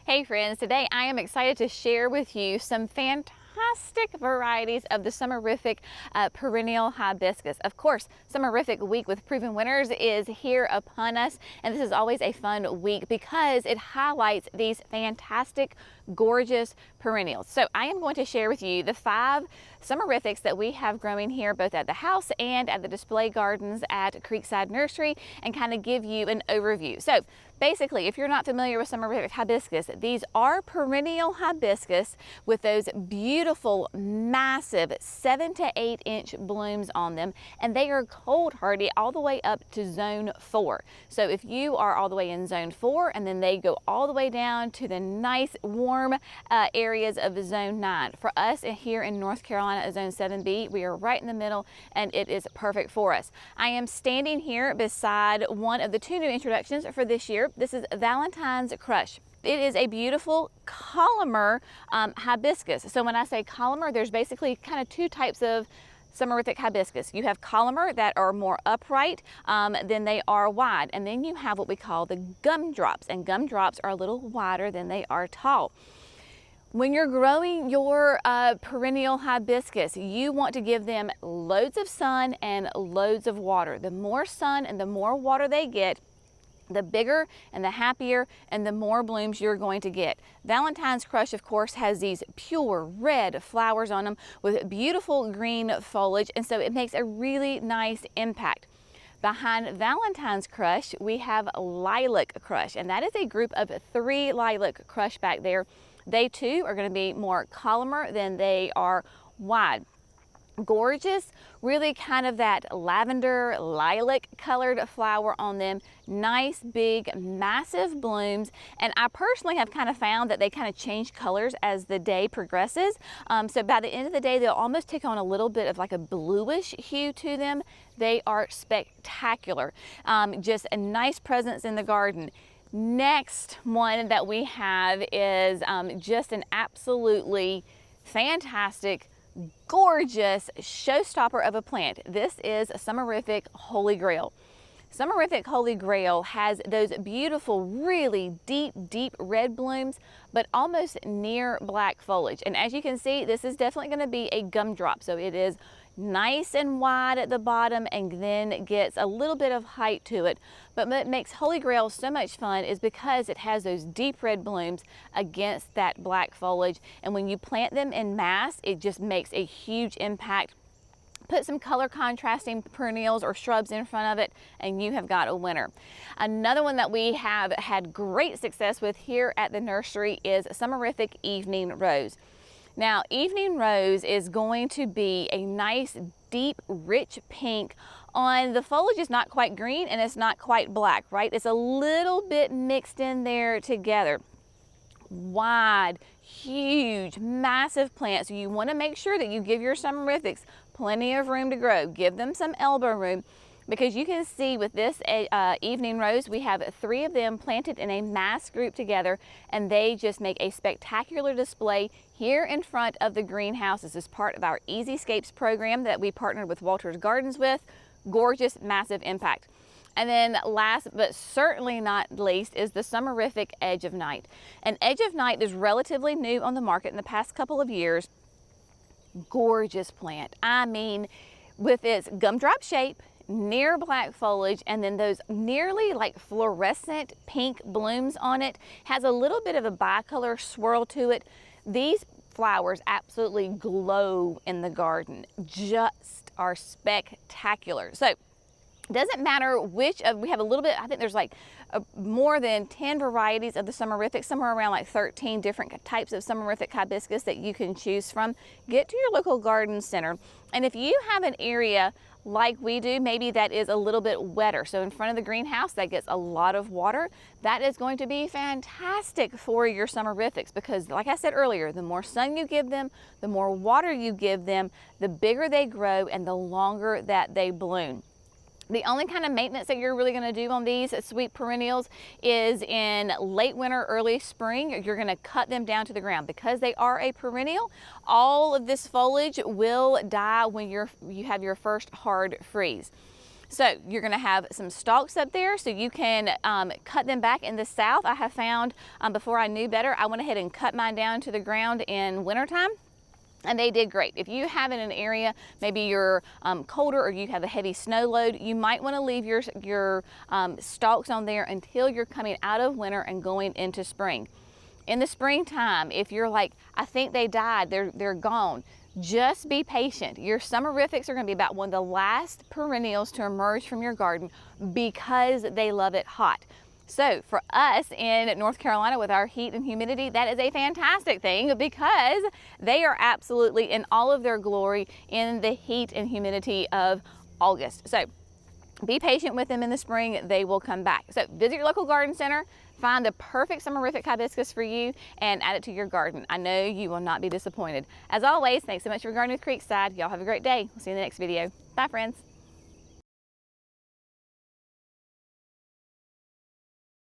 Hey friends, today I am excited to share with you some fantastic varieties of the Summerific Perennial Hibiscus. Of course, Summerific Week with Proven Winners is here upon us, and this is always a fun week because it highlights these fantastic, gorgeous perennials. So I am going to share with you the 5 Summerifics that we have growing here both at the house and at the display gardens at Creekside Nursery, and kind of give you an overview. So basically, if you're not familiar with Summerific hibiscus, these are perennial hibiscus with those beautiful, massive 7 to 8 inch blooms on them, and they are cold hardy all the way up to zone 4. So if you are all the way in zone 4, and then they go all the way down to the nice warm areas of zone 9. For us here in North Carolina at zone 7B, we are right in the middle, and it is perfect for us. I am standing here beside one of the 2 new introductions for this year. This is Valentines Crush. It is a beautiful columnar hibiscus. So when I say columnar, there's basically kind of 2 types of Summerific hibiscus. You have columnar that are more upright than they are wide, and then you have what we call the gumdrops, and gumdrops are a little wider than they are tall. When you're growing your perennial hibiscus, you want to give them loads of sun and loads of water. The more sun and the more water they get, the bigger and the happier and the more blooms you're going to get. Valentine's Crush, of course, has these pure red flowers on them with beautiful green foliage, and so it makes a really nice impact. Behind Valentine's Crush, we have Lilac Crush, and that is a group of 3 Lilac Crush back there. They too are going to be more columnar than they are wide. Gorgeous, really kind of that lavender lilac colored flower on them. Nice big massive blooms, and I personally have kind of found that they kind of change colors as the day progresses, so by the end of the day they'll almost take on a little bit of like a bluish hue to them. They are spectacular, just a nice presence in the garden. Next one that we have is just an absolutely fantastic, gorgeous showstopper of a plant. This is Summerific Holy Grail. Summerific Holy Grail has those beautiful, really deep red blooms, but almost near black foliage. And as you can see, this is definitely going to be a gumdrop. So it is nice and wide at the bottom and then gets a little bit of height to it. But what makes Holy Grail so much fun is because it has those deep red blooms against that black foliage. And when you plant them in mass, it just makes a huge impact. Put some color contrasting perennials or shrubs in front of it, and you have got a winner. Another one that we have had great success with here at the nursery is Summerific Evening Rose. Now, Evening Rose is going to be a nice, deep, rich pink on the foliage. Is not quite green and it's not quite black, right? It's a little bit mixed in there together. Wide, huge, massive plants. So you want to make sure that you give your Summerifics plenty of room to grow. Give them some elbow room, because you can see with this Evening Rose, we have 3 of them planted in a mass group together, and they just make a spectacular display here in front of the greenhouse. This is part of our Easyscapes program that we partnered with Walter's Gardens with. Gorgeous, massive impact. And then last but certainly not least is the Summerific Edge of Night. And Edge of Night is relatively new on the market in the past couple of years. Gorgeous plant. I mean, with its gumdrop shape, near black foliage, and then those nearly like fluorescent pink blooms on it, has a little bit of a bicolor swirl to it. These flowers absolutely glow in the garden, just are spectacular. So doesn't matter which of, we have a little bit, I think there's like more than 10 varieties of the Summerific, somewhere around like 13 different types of Summerific hibiscus that you can choose from. Get to your local garden center, and if you have an area like we do, maybe that is a little bit wetter, so in front of the greenhouse that gets a lot of water, that is going to be fantastic for your Summerifics, because like I said earlier, the more sun you give them, the more water you give them, the bigger they grow and the longer that they bloom. The only kind of maintenance that you're really going to do on these sweet perennials is in late winter, early spring. You're going to cut them down to the ground. Because they are a perennial, all of this foliage will die when you have your first hard freeze. So you're gonna have some stalks up there, so you can cut them back. In the south, I have found, before I knew better, I went ahead and cut mine down to the ground in wintertime, and they did great. If you have in an area, maybe you're colder or you have a heavy snow load, you might want to leave your stalks on there until you're coming out of winter and going into spring. In the springtime, if you're like, I think they died, they're gone, just be patient. Your Summerifics are going to be about one of the last perennials to emerge from your garden because they love it hot. So for us in North Carolina with our heat and humidity, that is a fantastic thing because they are absolutely in all of their glory in the heat and humidity of August. So be patient with them in the spring, they will come back. So visit your local garden center, find the perfect Summerific hibiscus for you and add it to your garden. I know you will not be disappointed. As always, thanks so much for gardening with Creekside. Y'all have a great day. We'll see you in the next video. Bye, friends.